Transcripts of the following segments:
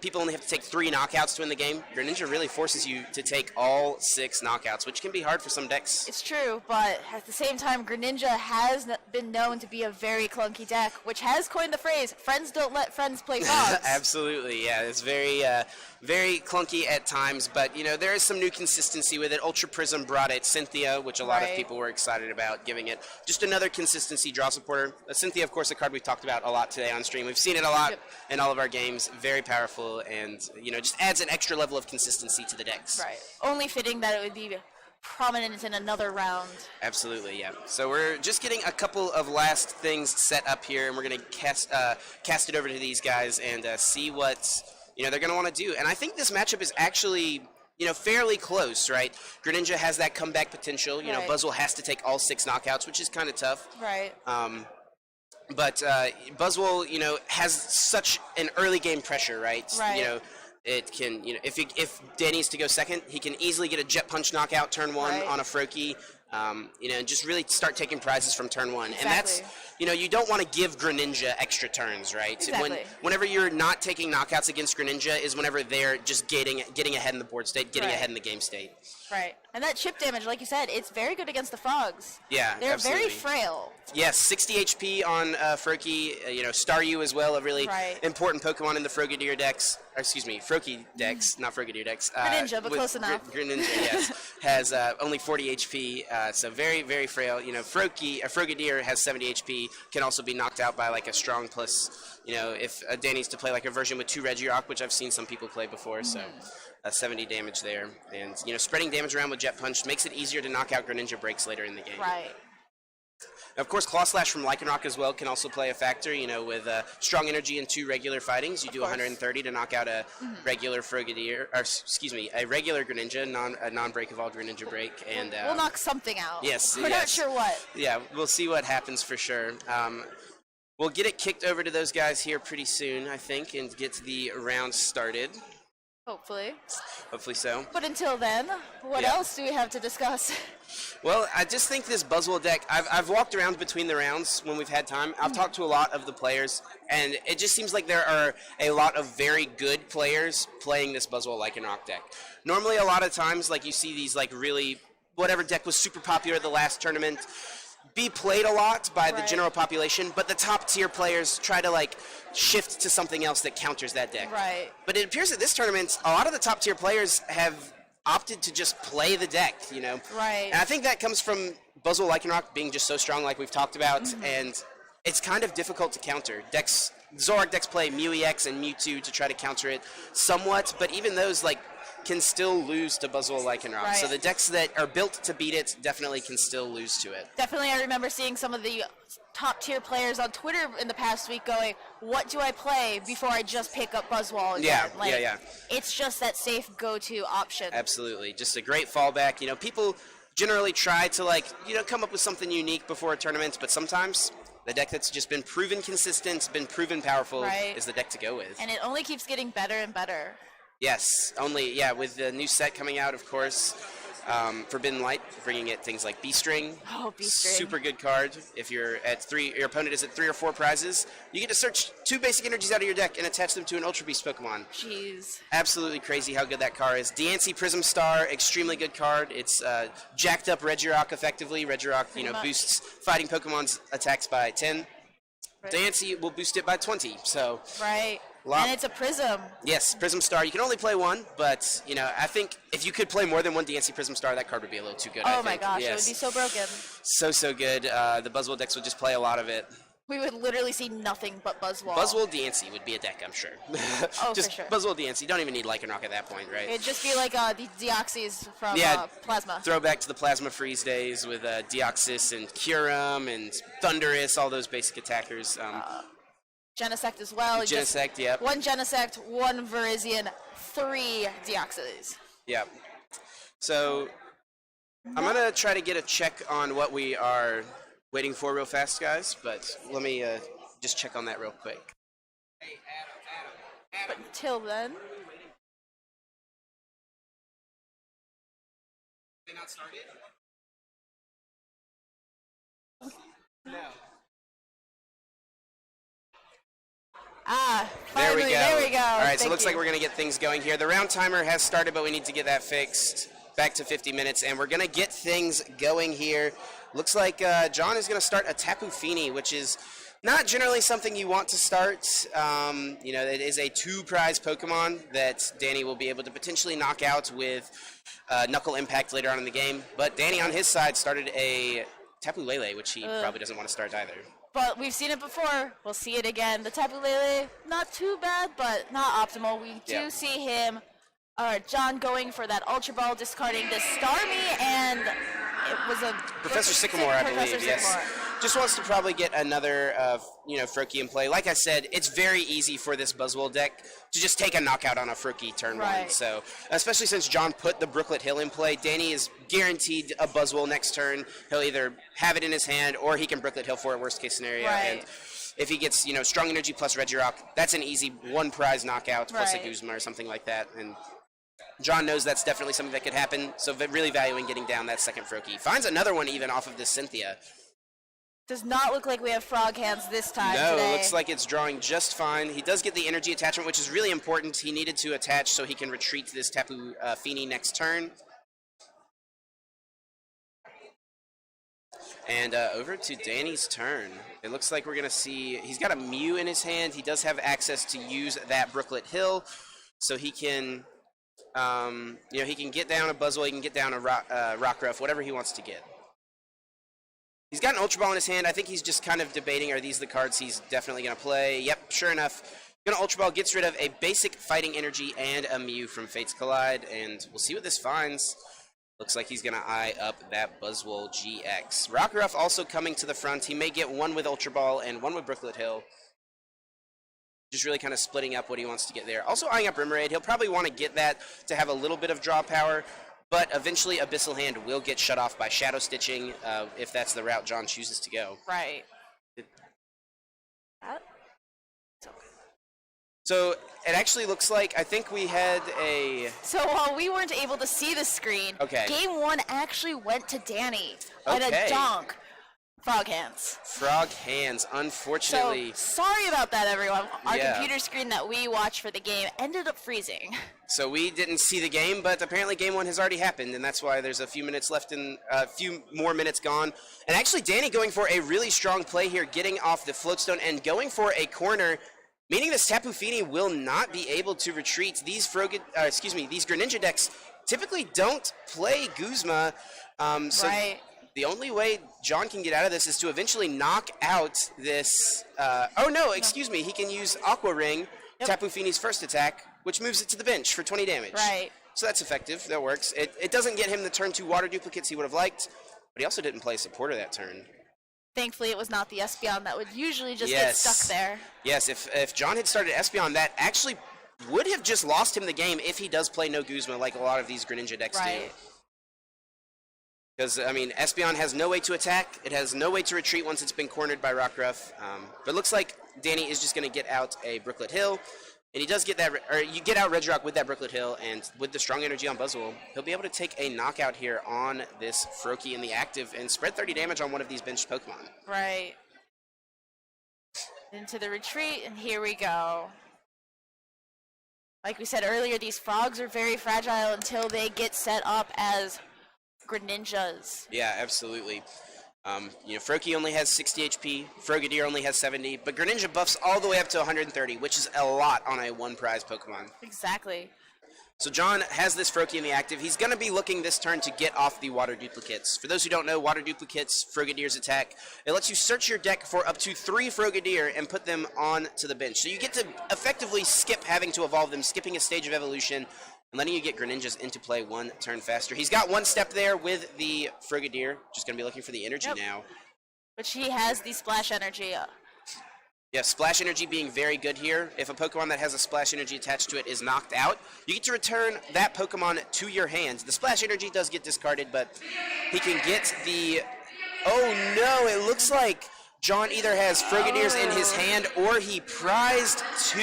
people only have to take 3 knockouts to win the game. Greninja really forces you to take all 6 knockouts, which can be hard for some decks. It's true, but at the same time, Greninja has been known to be a very clunky deck, which has coined the phrase, friends don't let friends play frogs. Absolutely, yeah. It's very, very clunky at times, but, you know, there is some new consistency with it. Ultra Prism brought it. Cynthia, which a lot of people were excited about, giving it just another consistency draw supporter. Cynthia, of course, a card we've talked about a lot today on stream. We've seen it a lot in all of our games. Very powerful, and, you know, just adds an extra level of consistency to the decks. Right. Only fitting that it would be prominent in another round. Absolutely, yeah. So we're just getting a couple of last things set up here, and we're going to cast it over to these guys and see what, you know, they're going to want to do. And I think this matchup is actually, you know, fairly close, right? Greninja has that comeback potential. You know, Buzzwole has to take all 6 knockouts, which is kind of tough. Right. But Buzzwole, you know, has such an early game pressure, right? Right. You know, it can, you know, if Danny's to go second, he can easily get a Jet Punch knockout turn 1 on a Froakie. You know, and just really start taking prizes from turn 1. Exactly. And that's, you know, you don't want to give Greninja extra turns, right? Exactly. Whenever you're not taking knockouts against Greninja is whenever they're just getting ahead in the board state, getting ahead in the game state. Right. And that chip damage, like you said, it's very good against the frogs. Yeah, They're absolutely. very frail. Yes, 60 HP on Froakie, you know, Staryu as well, a really important Pokemon in the Frogadier decks. Or, excuse me, Froakie decks, not Frogadier decks. Greninja, but close enough. Greninja, yes, has only 40 HP, so very, very frail. You know, Frogadier has 70 HP, can also be knocked out by like a strong plus, you know, if Danny's to play like a version with 2 Regirock, which I've seen some people play before, so 70 damage there. And, you know, spreading damage around with Jet Punch makes it easier to knock out Greninja breaks later in the game. Right. Of course, Claw Slash from Lycanroc as well can also play a factor. You know, with strong energy and 2 regular fightings, you do 130 to knock out a regular Frogadier, or excuse me, a regular Greninja, a non-break evolved Greninja break, and we'll knock something out. Yes, we're not sure what. Yeah, we'll see what happens for sure. We'll get it kicked over to those guys here pretty soon, I think, and get the round started. Hopefully. Hopefully so. But until then, what else do we have to discuss? Well, I just think this Buzzwole deck, I've walked around between the rounds when we've had time. I've talked to a lot of the players, and it just seems like there are a lot of very good players playing this Buzzwole Lycanroc deck. Normally, a lot of times, like you see these like really, whatever deck was super popular at the last tournament, be played a lot by the general population, but the top tier players try to like shift to something else that counters that deck. Right. But it appears that this tournament, a lot of the top tier players have opted to just play the deck, you know. Right. And I think that comes from Buzzwole Lycanroc being just so strong, like we've talked about, and it's kind of difficult to counter. Zoroark decks play Mew EX and Mewtwo to try to counter it somewhat, but even those like can still lose to Buzzwole Lycanroc. Right. So the decks that are built to beat it definitely can still lose to it. Definitely, I remember seeing some of the top tier players on Twitter in the past week going, what do I play before I just pick up Buzzwole again? Yeah. It's just that safe go-to option. Absolutely. Just a great fallback. You know, people generally try to like, you know, come up with something unique before a tournament, but sometimes the deck that's just been proven consistent, been proven powerful is the deck to go with. And it only keeps getting better and better. Yes, with the new set coming out, of course, Forbidden Light, bringing it things like B-String. Oh, B-String. Super good card. If you're at 3, your opponent is at 3 or 4 prizes, you get to search 2 basic energies out of your deck and attach them to an Ultra Beast Pokemon. Jeez. Absolutely crazy how good that card is. Diancie Prism Star, extremely good card. It's jacked up Regirock effectively. Regirock, you know, boosts fighting Pokemon's attacks by 10. Right. Diancie will boost it by 20, so... Right. And it's a Prism. Yes, Prism Star. You can only play one, but, you know, I think if you could play more than one Diancie Prism Star, that card would be a little too good, Oh my gosh, it would be so broken. So good. The Buzzwole decks would just play a lot of it. We would literally see nothing but Buzzwole. Buzzwole Diancie would be a deck, I'm sure. Just for sure. Buzzwole Diancie. You don't even need Lycanroc at that point, right? It'd just be like the Deoxys from Plasma. Throwback to the Plasma Freeze days with Deoxys and Kyurem and Thundurus, all those basic attackers. Genesect as well. Genesect, yep. 1 Genesect, 1 Virizion, 3 Deoxys. Yep. So, I'm going to try to get a check on what we are waiting for real fast, guys, but let me just check on that real quick. Hey, Adam. But until then... They not started? No. Finally, there we go. All right, so it looks Thank like we're going to get things going here. The round timer has started, but we need to get that fixed back to 50 minutes, and we're going to get things going here. Looks like John is going to start a Tapu Fini, which is not generally something you want to start. It is a 2-prize Pokemon that Danny will be able to potentially knock out with Knuckle Impact later on in the game. But Danny on his side started a Tapu Lele, which he probably doesn't want to start either. But we've seen it before. We'll see it again. The Tapu Lele, not too bad, but not optimal. We do see him, John, going for that Ultra Ball, discarding this Starmie, and it was a Professor Sycamore, I believe. Yes. Sycamore. Just wants to probably get another, Froakie in play. Like I said, it's very easy for this Buzzwole deck to just take a knockout on a Froakie turn one. So, especially since John put the Brooklet Hill in play, Danny is guaranteed a Buzzwole next turn. He'll either have it in his hand or he can Brooklet Hill for it, worst case scenario. And if he gets, Strong Energy plus Regirock, that's an easy 1-prize knockout plus a Guzma or something like that. And John knows that's definitely something that could happen, so really valuing getting down that second Froakie. Finds another one even off of this Cynthia. Does not look like we have Frog Hands this time No, today. looks like it's drawing just fine. He does get the energy attachment, which is really important. He needed to attach so he can retreat this Tapu Fini next turn. And over to Danny's turn. It looks like we're going to see he's got a Mew in his hand. He does have access to use that Brooklet Hill, so he can, he can get down a Buzzwole, he can get down a Rockruff, whatever he wants to get. He's got an Ultra Ball in his hand. I think he's just kind of debating, are these the cards he's definitely going to play? Yep, sure enough. Gonna Ultra Ball, gets rid of a basic Fighting Energy and a Mew from Fates Collide, and we'll see what this finds. Looks like he's going to eye up that Buzzwole GX. Rockruff also coming to the front. He may get one with Ultra Ball and one with Brooklet Hill. Just really kind of splitting up what he wants to get there. Also eyeing up Remoraid. He'll probably want to get that to have a little bit of draw power, but eventually Abyssal Hand will get shut off by Shadow Stitching if that's the route John chooses to go. Right. So it actually looks like, I think we had a... So while we weren't able to see the screen, Game 1 actually went to Danny at a donk. Frog Hands. Frog Hands, unfortunately. So, sorry about that, everyone. Our computer screen that we watched for the game ended up freezing. So we didn't see the game, but apparently Game 1 has already happened, and that's why there's a few minutes left and a few more minutes gone. And actually, Danny going for a really strong play here, getting off the Floatstone and going for a corner, meaning this Tapu Fini will not be able to retreat. These these Greninja decks typically don't play Guzma. The only way John can get out of this is to eventually knock out this... he can use Aqua Ring, Tapu Fini's first attack, which moves it to the bench for 20 damage. Right. So that's effective. That works. It doesn't get him the turn 2 water duplicates he would have liked, but he also didn't play supporter that turn. Thankfully, it was not the Espeon that would usually just get stuck there. Yes, if John had started Espeon, that actually would have just lost him the game if he does play no Guzma like a lot of these Greninja decks do. Because, Espeon has no way to attack. It has no way to retreat once it's been cornered by Rockruff. But it looks like Danny is just going to get out a Brooklet Hill. And he does get that, or you get out Regirock with that Brooklet Hill, and with the Strong Energy on Buzzwole, he'll be able to take a knockout here on this Froakie in the active and spread 30 damage on one of these benched Pokemon. Right. Into the retreat, and here we go. Like we said earlier, these frogs are very fragile until they get set up as Greninjas. Yeah, absolutely. Froakie only has 60 HP, Frogadier only has 70, but Greninja buffs all the way up to 130, which is a lot on a 1-prize Pokemon. Exactly. So John has this Froakie in the active. He's going to be looking this turn to get off the Water Duplicates. For those who don't know, Water Duplicates, Frogadier's attack, it lets you search your deck for up to 3 Frogadier and put them on to the bench. So you get to effectively skip having to evolve them, skipping a stage of evolution, and letting you get Greninjas into play 1 turn faster. He's got 1 step there with the Frogadier. Just going to be looking for the energy now. Which he has the Splash Energy. Yeah, Splash Energy being very good here. If a Pokemon that has a Splash Energy attached to it is knocked out, you get to return that Pokemon to your hands. The Splash Energy does get discarded, but he can get the... Oh no, it looks like John either has Frogadiers in his hand or he prized 2.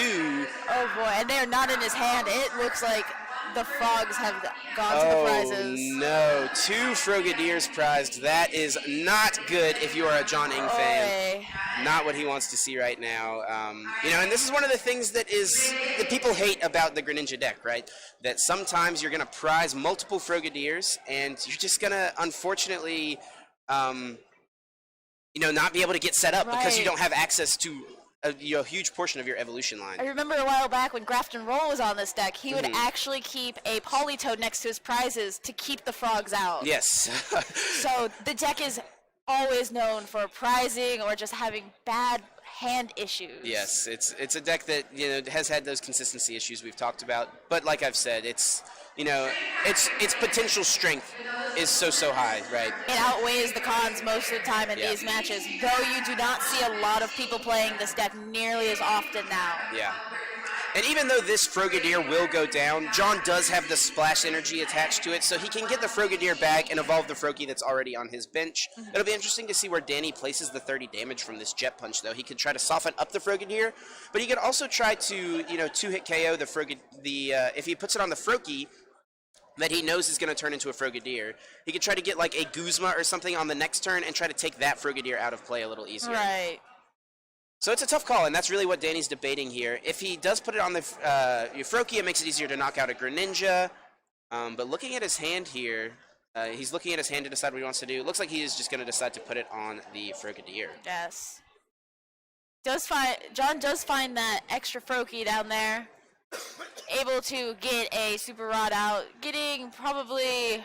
Oh boy, and they're not in his hand. It looks like the frogs have gone to the prizes. No, 2 Frogadiers prized. That is not good if you are a John Ing fan. Not what he wants to see right now. And this is one of the things that people hate about the Greninja deck, right? That sometimes you're going to prize multiple Frogadiers, and you're just going to, unfortunately, not be able to get set up because you don't have access to a huge portion of your evolution line. I remember a while back when Grafton Roll was on this deck, he would actually keep a Politoed next to his prizes to keep the frogs out. Yes. So the deck is always known for prizing or just having bad hand issues. Yes, it's a deck that has had those consistency issues we've talked about, but like I've said, its potential strength is so high, right? It outweighs the cons most of the time in these matches, though you do not see a lot of people playing this deck nearly as often now. Yeah. And even though this Frogadier will go down, John does have the splash energy attached to it, so he can get the Frogadier back and evolve the Froakie that's already on his bench. It'll be interesting to see where Danny places the 30 damage from this Jet Punch, though. He could try to soften up the Frogadier, but he could also try to, 2-hit KO if he puts it on the Froakie that he knows is going to turn into a Frogadier. He could try to get like a Guzma or something on the next turn and try to take that Frogadier out of play a little easier. Right. So it's a tough call, and that's really what Danny's debating here. If he does put it on the Froakie, it makes it easier to knock out a Greninja. But looking at his hand here, he's looking at his hand to decide what he wants to do. It looks like he is just going to decide to put it on the Frogadier. Yes. John does find that extra Froakie down there, able to get a Super Rod out, getting probably,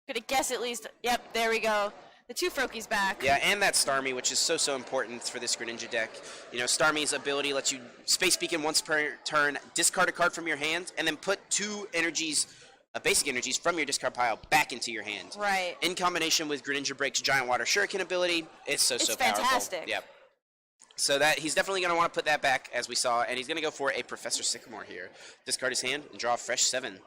gonna guess at least, yep, there we go. The 2 Froakies back. Yeah, and that Starmie, which is so important for this Greninja deck. Starmie's ability lets you Space Beacon once per turn, discard a card from your hand, and then put 2 energies, basic energies from your discard pile back into your hand. Right. In combination with Greninja Break's Giant Water Shuriken ability, it's so powerful. It's fantastic. Yep. So that he's definitely going to want to put that back, as we saw, and he's going to go for a Professor Sycamore here. Discard his hand and draw a fresh 7.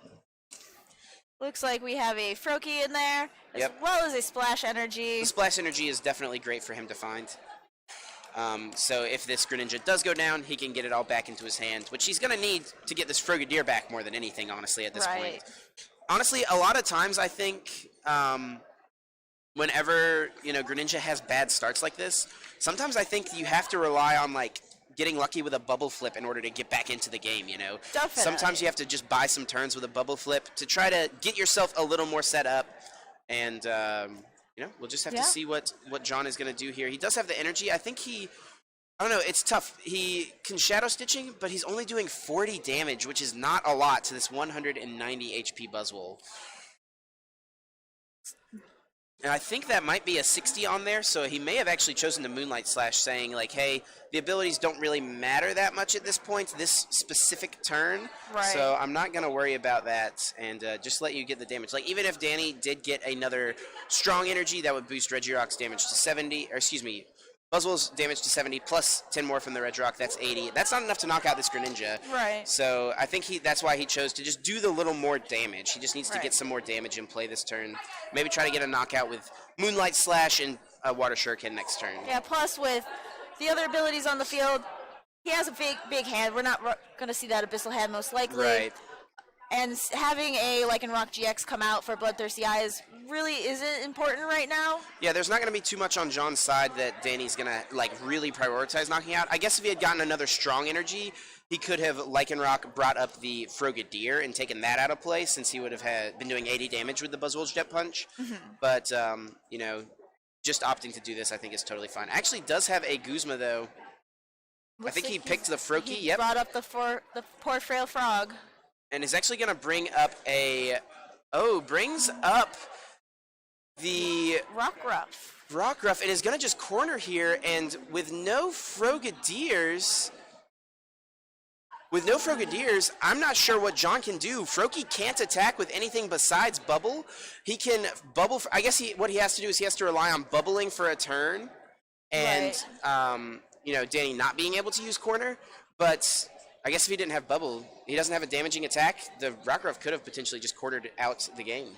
Looks like we have a Froakie in there, as well as a Splash Energy. The Splash Energy is definitely great for him to find. So if this Greninja does go down, he can get it all back into his hand, which he's going to need to get this Frogadier back more than anything, honestly, at this point. Honestly, a lot of times I think whenever, Greninja has bad starts like this, sometimes I think you have to rely on, getting lucky with a bubble flip in order to get back into the game, Definitely. Sometimes you have to just buy some turns with a bubble flip to try to get yourself a little more set up. And, we'll just have to see what John is going to do here. He does have the energy. I think I don't know, it's tough. He can Shadow Stitching, but he's only doing 40 damage, which is not a lot to this 190 HP Buzzwole. And I think that might be a 60 on there, so he may have actually chosen the Moonlight Slash, saying, hey, the abilities don't really matter that much at this point, this specific turn. Right. So I'm not going to worry about that and just let you get the damage. Even if Danny did get another strong energy, that would boost Regirock's damage to 70, or excuse me, Buzzwole's damage to 70 plus 10 more from the Regirock, that's 80. That's not enough to knock out this Greninja. Right. So I think that's why he chose to just do the little more damage. He just needs to get some more damage in play this turn. Maybe try to get a knockout with Moonlight Slash and Water Shuriken next turn. Yeah, plus with the other abilities on the field, he has a big hand. We're not going to see that Abyssal hand most likely. Right. And having a Lycanroc GX come out for Bloodthirsty Eyes really isn't important right now. Yeah, there's not going to be too much on John's side that Danny's going to really prioritize knocking out. I guess if he had gotten another strong energy, he could have Lycanroc brought up the Frogadier and taken that out of play, since he would have been doing 80 damage with the Buzzwole's Jet Punch. Mm-hmm. But just opting to do this, I think, is totally fine. Actually, does have a Guzma though. I think he picked the Froakie. He brought up the poor frail frog. And is actually going to bring up brings up the Rockruff, and is going to just corner here, and with no Frogadiers, I'm not sure what John can do. Froakie can't attack with anything besides Bubble. He can Bubble, I guess what he has to do is he has to rely on bubbling for a turn, and, Danny not being able to use corner, but I guess if he didn't have Bubble, he doesn't have a damaging attack, the Rockruff could have potentially just quartered out the game.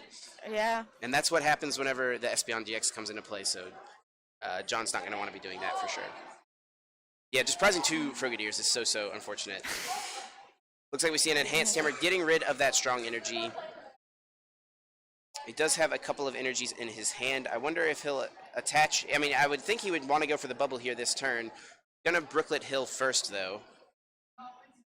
Yeah. And that's what happens whenever the Espeon GX comes into play, so John's not going to want to be doing that for sure. Yeah, just prizing 2 Frogadiers is so unfortunate. Looks like we see an enhanced hammer getting rid of that strong energy. He does have a couple of energies in his hand. I wonder if he'll attach. I mean, I would think he would want to go for the bubble here this turn. Gonna Brooklet Hill first, though.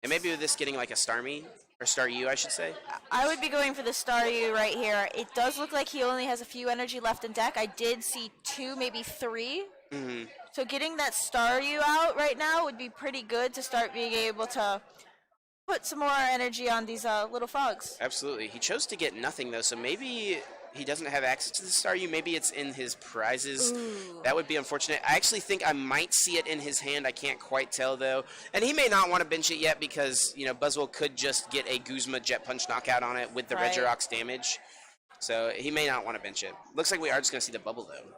And maybe with this getting like a Starmie, or Staryu, I should say. I would be going for the Staryu right here. It does look like he only has a few energy left in deck. I did see 2, maybe 3. Mm-hmm. So getting that Staryu out right now would be pretty good to start being able to put some more energy on these little frogs. Absolutely. He chose to get nothing, though, so maybe he doesn't have access to the Staryu. Maybe it's in his prizes. Ooh. That would be unfortunate. I actually think I might see it in his hand. I can't quite tell, though. And he may not want to bench it yet because, you know, Buzzwole could just get a Guzma Jet Punch knockout on it with the Right. Regirock's damage. So he may not want to bench it. Looks like we are just going to see the bubble, though.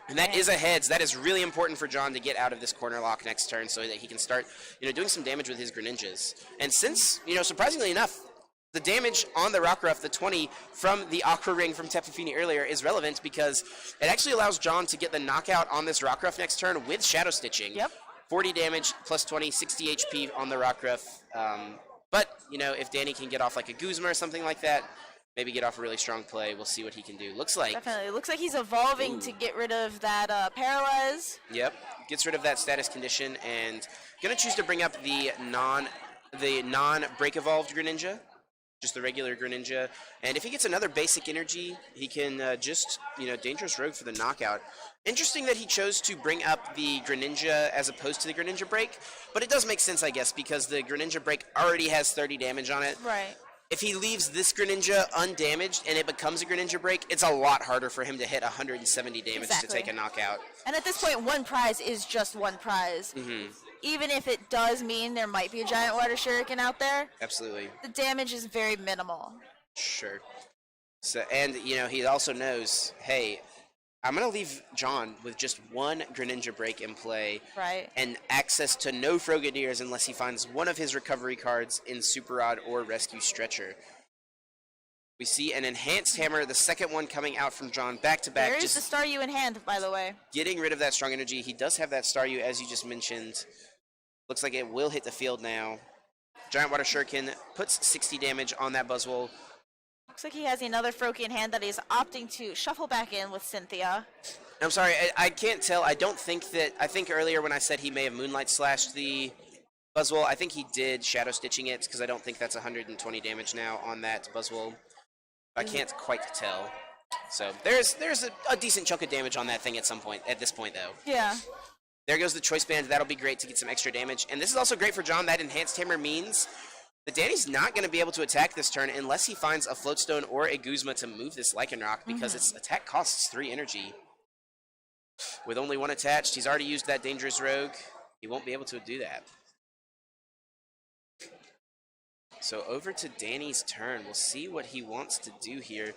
And that is a heads. That is really important for John to get out of this corner lock next turn so that he can start, you know, doing some damage with his Greninjas. And since, you know, surprisingly enough, the damage on the Rockruff, the 20 from the Aqua Ring from Tapu Fini earlier, is relevant because it actually allows John to get the knockout on this Rockruff next turn with Shadow Stitching. Yep. 40 damage plus 20, 60 HP on the Rockruff. But, you know, if Danny can get off like a Guzma or something like that, maybe get off a really strong play. We'll see what he can do. Looks like... Definitely. Looks like he's evolving to get rid of that Paralyze. Yep. Gets rid of that status condition and going to choose to bring up the non-break evolved Greninja. Just the regular Greninja. And if he gets another basic energy, he can just, you know, Dangerous Rogue for the knockout. Interesting that he chose to bring up the Greninja as opposed to the Greninja Break. But it does make sense, I guess, because the Greninja Break already has 30 damage on it. Right. If he leaves this Greninja undamaged and it becomes a Greninja Break, it's a lot harder for him to hit 170 damage to take a knockout. And at this point, one prize is just one prize. Mm-hmm. Even if it does mean there might be a giant water shuriken out there, Absolutely. the damage is very minimal. Sure. So, and, you know, he also knows, hey, I'm going to leave John with just one Greninja Break in play. Right. And access to no Frogadiers unless he finds one of his recovery cards in Super Rod or Rescue Stretcher. We see an Enhanced Hammer, the second one coming out from John back-to-back. There is the Staryu in hand, by the way. Getting rid of that strong energy. He does have that Staryu, as you just mentioned. Looks like it will hit the field now. Giant Water Shuriken puts 60 damage on that Buzzwole. Looks like he has another Froakie in hand that he's opting to shuffle back in with Cynthia. I'm sorry, I can't tell. I don't think that... I think earlier when I said he may have Moonlight Slashed the Buzzwole, I think he did Shadow Stitching it, because I don't think that's 120 damage now on that Buzzwole. I can't quite tell. So there's a decent chunk of damage on that thing at this point, though. Yeah. There goes the Choice Band. That'll be great to get some extra damage. And this is also great for John. That Enhanced Hammer means that Danny's not going to be able to attack this turn unless he finds a Floatstone or a Guzma to move this Lycanroc, because its attack costs 3 energy. With only 1 attached, he's already used that Dangerous Rogue. He won't be able to do that. So over to Danny's turn. We'll see what he wants to do here.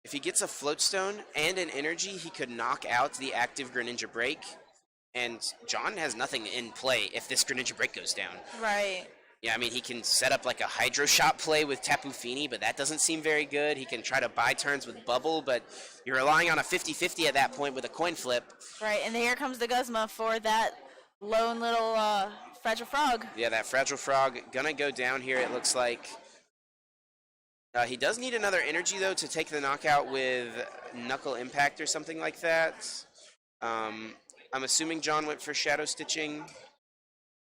If he gets a Floatstone and an energy, he could knock out the active Greninja Break. And John has nothing in play if this Greninja Break goes down. Right. Yeah, I mean, he can set up like a Hydro Shot play with Tapu Fini, but that doesn't seem very good. He can try to buy turns with Bubble, but you're relying on a 50-50 at that point with a coin flip. Right, and here comes the Guzma for that lone little Fragile Frog. Yeah, that Fragile Frog gonna go down here, it looks like. He does need another energy, though, to take the knockout with Knuckle Impact or something like that. I'm assuming John went for Shadow Stitching.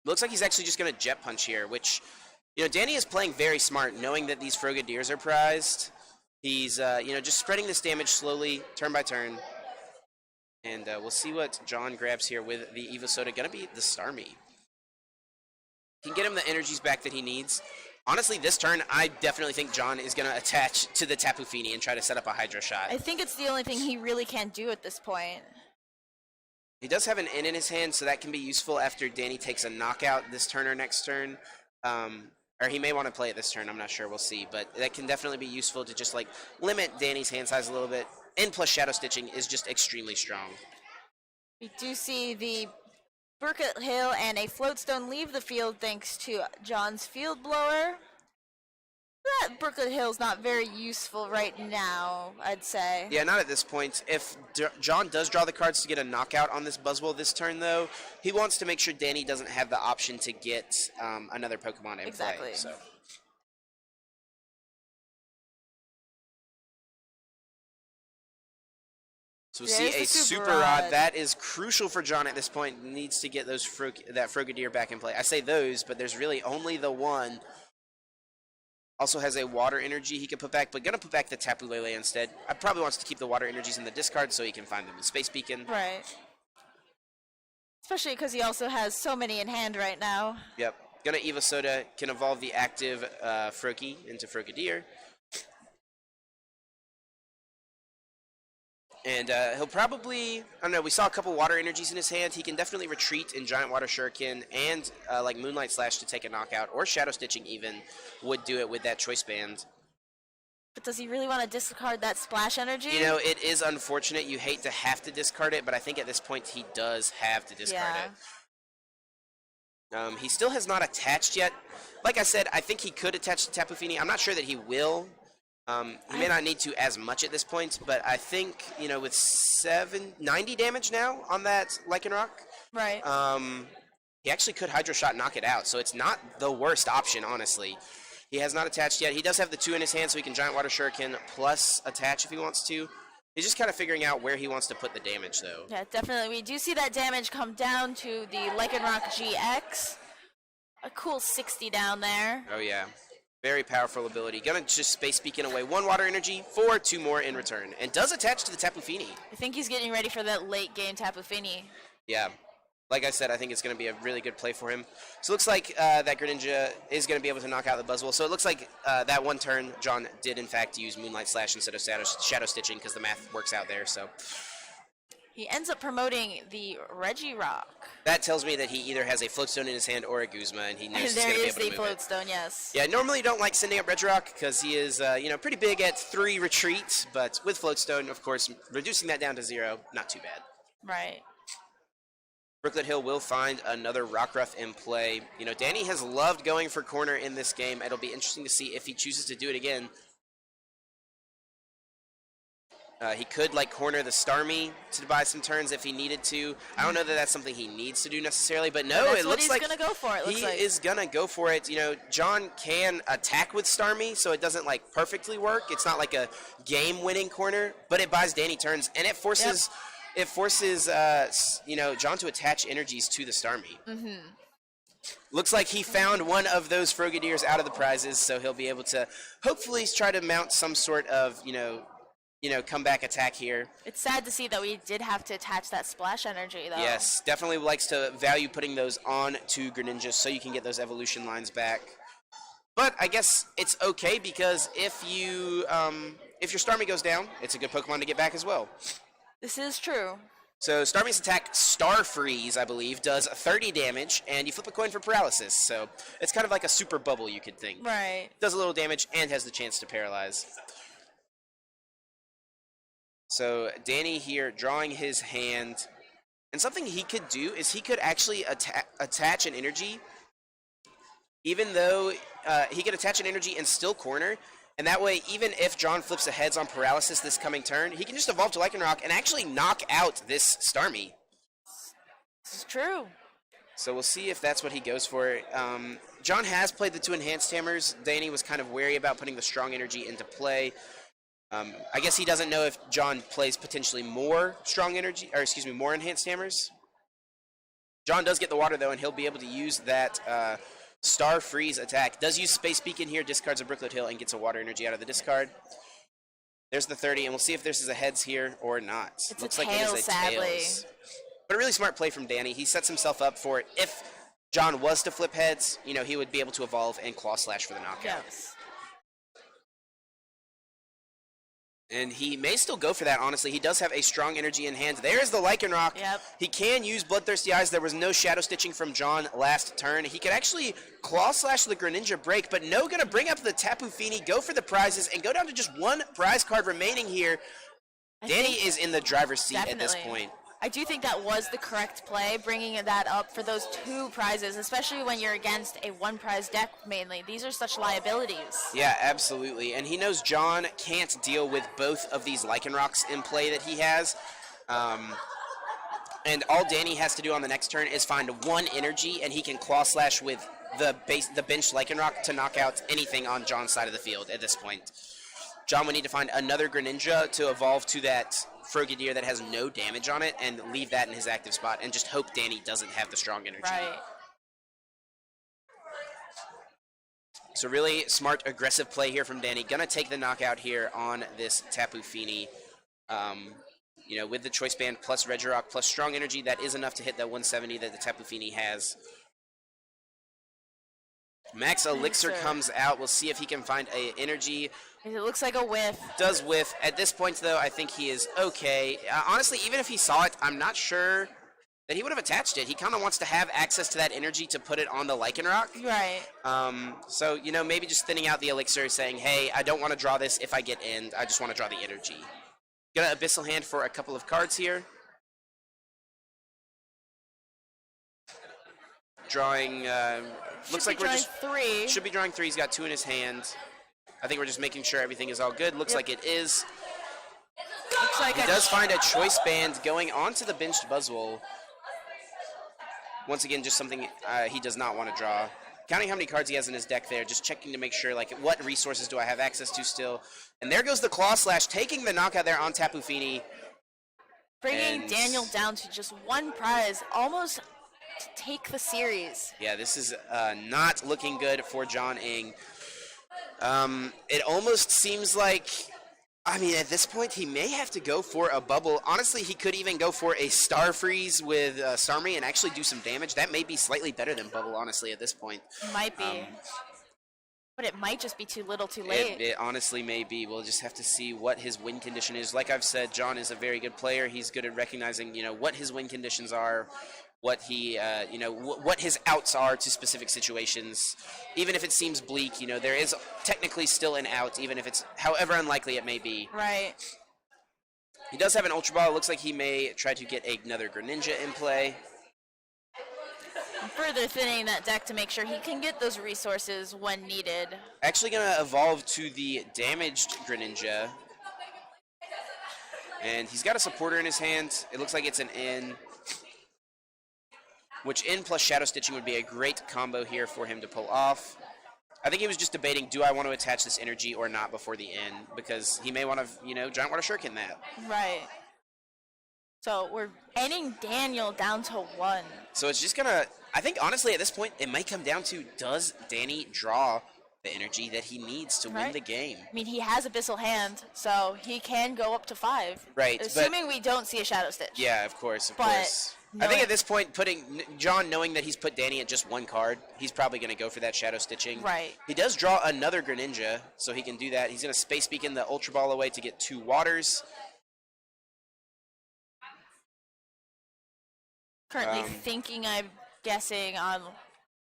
Looks like he's actually just going to Jet Punch here, which, you know, Danny is playing very smart, knowing that these Frogadiers are prized. He's, you know, just spreading this damage slowly, turn by turn. And we'll see what John grabs here with the Evosoda. Going to be the Starmie. Can get him the energies back that he needs. Honestly, this turn, I definitely think John is going to attach to the Tapu Fini and try to set up a Hydro Shot. I think it's the only thing he really can do at this point. He does have an in his hand, so that can be useful after Danny takes a knockout this turn or next turn. Or he may want to play it this turn, I'm not sure, we'll see. But that can definitely be useful to just, like, limit Danny's hand size a little bit. And plus Shadow Stitching is just extremely strong. We do see the Burkett Hill and a Floatstone leave the field thanks to John's Field Blower. That Brooklyn Hill's not very useful right now, I'd say. Yeah, not at this point. If John does draw the cards to get a knockout on this Buzzwole this turn, though, he wants to make sure Danny doesn't have the option to get another Pokemon in Exactly. play. So we'll see There's a the Super Super Rod. Rod. That is crucial for John at this point. Needs to get those that Frogadier back in play. I say those, but there's really only the one. Also has a Water Energy he can put back, but gonna put back the Tapu Lele instead. I probably wants to keep the Water Energies in the discard so he can find them in Space Beacon. Right. Especially because he also has so many in hand right now. Yep. Gonna Eva Soda, can evolve the active Froakie into Frogadier. And he'll probably, I don't know, we saw a couple Water Energies in his hand. He can definitely retreat in Giant Water Shuriken and like Moonlight Slash to take a knockout, or Shadow Stitching even would do it with that Choice Band. But does he really want to discard that Splash Energy? You know, it is unfortunate. You hate to have to discard it, but I think at this point he does have to discard it. He still has not attached yet. Like I said, I think he could attach to Tapu Fini. I'm not sure that he will. He may not need to as much at this point, but I think, you know, with 90 damage now on that Lycanroc, Right. he actually could Hydro Shot knock it out, so it's not the worst option, honestly. He has not attached yet. He does have the 2 in his hand, so he can Giant Water Shuriken plus attach if he wants to. He's just kind of figuring out where he wants to put the damage, though. Yeah, definitely. We do see that damage come down to the Lycanroc GX. A cool 60 down there. Oh, yeah. Very powerful ability. Gonna just Space Beacon away 1 Water Energy for 2 more in return. And does attach to the Tapu Fini. I think he's getting ready for that late game Tapu Fini. Yeah. Like I said, I think it's going to be a really good play for him. So it looks like that Greninja is going to be able to knock out the Buzzwole. So it looks like that one turn, John did in fact use Moonlight Slash instead of Shadow Stitching because the math works out there. So he ends up promoting the Regirock. That tells me that he either has a Floatstone in his hand or a Guzma, and he knows he's There going to be is able to the move it. Floatstone, yes. Yeah, normally don't like sending up Regirock because he is, you know, pretty big at 3 retreats, but with Floatstone, of course, reducing that down to 0, not too bad. Right. Brooklet Hill will find another Rockruff in play. You know, Danny has loved going for corner in this game. It'll be interesting to see if he chooses to do it again. He could, like, corner the Starmie to buy some turns if he needed to. I don't know that that's something he needs to do necessarily, but no, it looks like he's going to go for it. he is going to go for it. You know, John can attack with Starmie, so it doesn't, like, perfectly work. It's not like a game-winning corner, but it buys Danny turns, and it forces... Yep. It forces, you know, John to attach energies to the Starmie. Mm-hmm. Looks like he found one of those Frogadiers out of the prizes, so he'll be able to hopefully try to mount some sort of, you know, comeback attack here. It's sad to see that we did have to attach that Splash Energy, though. Yes, definitely likes to value putting those on to Greninja so you can get those evolution lines back. But I guess it's okay because if your Starmie goes down, it's a good Pokemon to get back as well. This is true. So Starmie's attack, Star Freeze, I believe, does 30 damage, and you flip a coin for paralysis. So it's kind of like a super bubble, you could think. Right. Does a little damage and has the chance to paralyze. So Danny here drawing his hand. And something he could do is he could actually attach an energy, even though he could attach an energy and still corner. And that way, even if John flips a heads on paralysis this coming turn, he can just evolve to Lycanroc and actually knock out this Starmie. This is true. So we'll see if that's what he goes for. John has played the 2 Enhanced Hammers. Danny was kind of wary about putting the Strong Energy into play. I guess he doesn't know if John plays potentially more Strong Energy, or excuse me, more Enhanced Hammers. John does get the water, though, and he'll be able to use that Star Freeze attack. Does use Space Beacon here, discards a Brooklet Hill, and gets a Water Energy out of the discard. There's the 30, and we'll see if this is a heads here or not. It's Looks a like tail, it is a sadly. tails. But a really smart play from Danny. He sets himself up for it. If John was to flip heads, you know, he would be able to evolve and Claw Slash for the knockout. Yes. And he may still go for that, honestly. He does have a Strong Energy in hand. There's the Lycanroc. Yep. He can use Bloodthirsty Eyes. There was no Shadow Stitching from John last turn. He could actually Claw Slash the Greninja break, but no, going to bring up the Tapu Fini, go for the prizes, and go down to just 1 prize card remaining here. Danny is in the driver's seat at this point. I do think that was the correct play, bringing that up for those 2 prizes, especially when you're against a 1-prize deck mainly. These are such liabilities. Yeah, absolutely. And he knows John can't deal with both of these Lycanrocs in play that he has. And all Danny has to do on the next turn is find 1 energy, and he can Claw Slash with the bench Lycanroc to knock out anything on John's side of the field at this point. John would need to find another Greninja to evolve to that Frogadier that has no damage on it and leave that in his active spot and just hope Danny doesn't have the strong energy. Right. So really smart, aggressive play here from Danny. Gonna take the knockout here on this Tapu Fini. You know, with the Choice Band plus Regirock plus strong energy, that is enough to hit that 170 that the Tapu Fini has. Max Elixir comes out. We'll see if he can find a energy. It looks like a whiff. Does whiff. At this point, though, I think he is okay. Honestly, even if he saw it, I'm not sure that he would have attached it. He kind of wants to have access to that energy to put it on the Lycanroc. Right. So, you know, maybe just thinning out the Elixir, saying, hey, I don't want to draw this if I get in. I just want to draw the energy. Got an Abyssal Hand for a couple of cards here. Drawing, looks like we're just 3. should be drawing 3. He's got 2 in his hand. I think we're just making sure everything is all good. Looks like it is. Looks like He does find a Choice Band going onto the benched Buzzwole. Once again, just something he does not want to draw. Counting how many cards he has in his deck there, just checking to make sure, like, what resources do I have access to still. And there goes the Claw Slash, taking the knockout there on Tapu Fini. Bringing Daniel down to just 1 prize, almost to take the series. Yeah, this is not looking good for John Ing. It almost seems like, I mean, at this point, he may have to go for a bubble. Honestly, he could even go for a Star Freeze with Starmie and actually do some damage. That may be slightly better than bubble, honestly, at this point. Might be. But it might just be too little too late. It honestly may be. We'll just have to see what his win condition is. Like I've said, John is a very good player. He's good at recognizing, you know, what his win conditions are, what he, you know, what his outs are to specific situations. Even if it seems bleak, you know, there is technically still an out, even if it's however unlikely it may be. Right. He does have an Ultra Ball. It looks like he may try to get another Greninja in play. And further thinning that deck to make sure he can get those resources when needed. Actually going to evolve to the damaged Greninja. And he's got a supporter in his hand. It looks like it's an in. Which in plus Shadow Stitching would be a great combo here for him to pull off. I think he was just debating, do I want to attach this energy or not before the in? Because he may want to, you know, Giant Water Shuriken that. Right. So we're ending Daniel down to 1. So it's just going to, I think honestly at this point, it might come down to, does Danny draw the energy that he needs to win the game? I mean, he has Abyssal Hand, so he can go up to 5. Right. Assuming we don't see a Shadow Stitch. Yeah, of course, of course. I think at this point, John knowing that he's put Danny at just 1 card, he's probably going to go for that Shadow Stitching. Right. He does draw another Greninja, so he can do that. He's going to Space Beacon the Ultra Ball away to get 2 Waters. Currently thinking, I'm guessing, on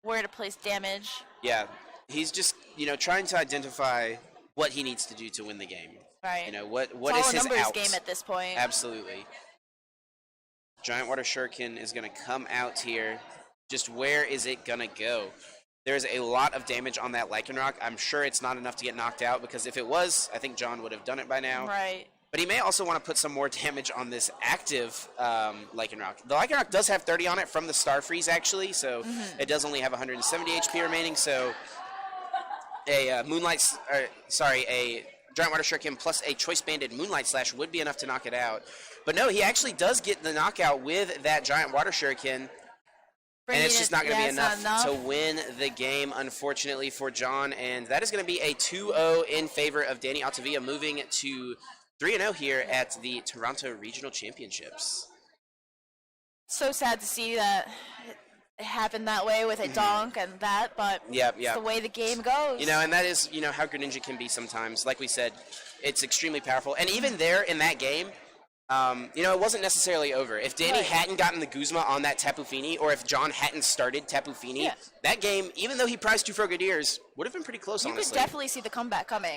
where to place damage. Yeah. He's just, you know, trying to identify what he needs to do to win the game. Right. You know, what it's is all his a numbers out? game at this point. Absolutely. Giant Water Shuriken is going to come out here. Just where is it going to go? There's a lot of damage on that Lycanroc. I'm sure it's not enough to get knocked out, because if it was, I think John would have done it by now. Right. But he may also want to put some more damage on this active Lycanroc. The Lycanroc does have 30 on it from the Star Freeze, actually, so it does only have 170 HP remaining, so a a Giant Water Shuriken plus a Choice Banded Moonlight Slash would be enough to knock it out. But no, he actually does get the knockout with that Giant Water Shuriken. And it's just not going to be enough to win the game, unfortunately, for John. And that is going to be a 2-0 in favor of Danny Altavila, moving to 3-0 here at the Toronto Regional Championships. So sad to see that it happened that way with a donk and that, but it's the way the game goes. You know, and that is, you know, how Greninja can be sometimes. Like we said, it's extremely powerful. And even there in that game, you know, it wasn't necessarily over. If Danny hadn't gotten the Guzma on that Tapu Fini, or if John hadn't started Tapu Fini, that game, even though he prized 2 Frogadiers, would have been pretty close, honestly. You could definitely see the comeback coming.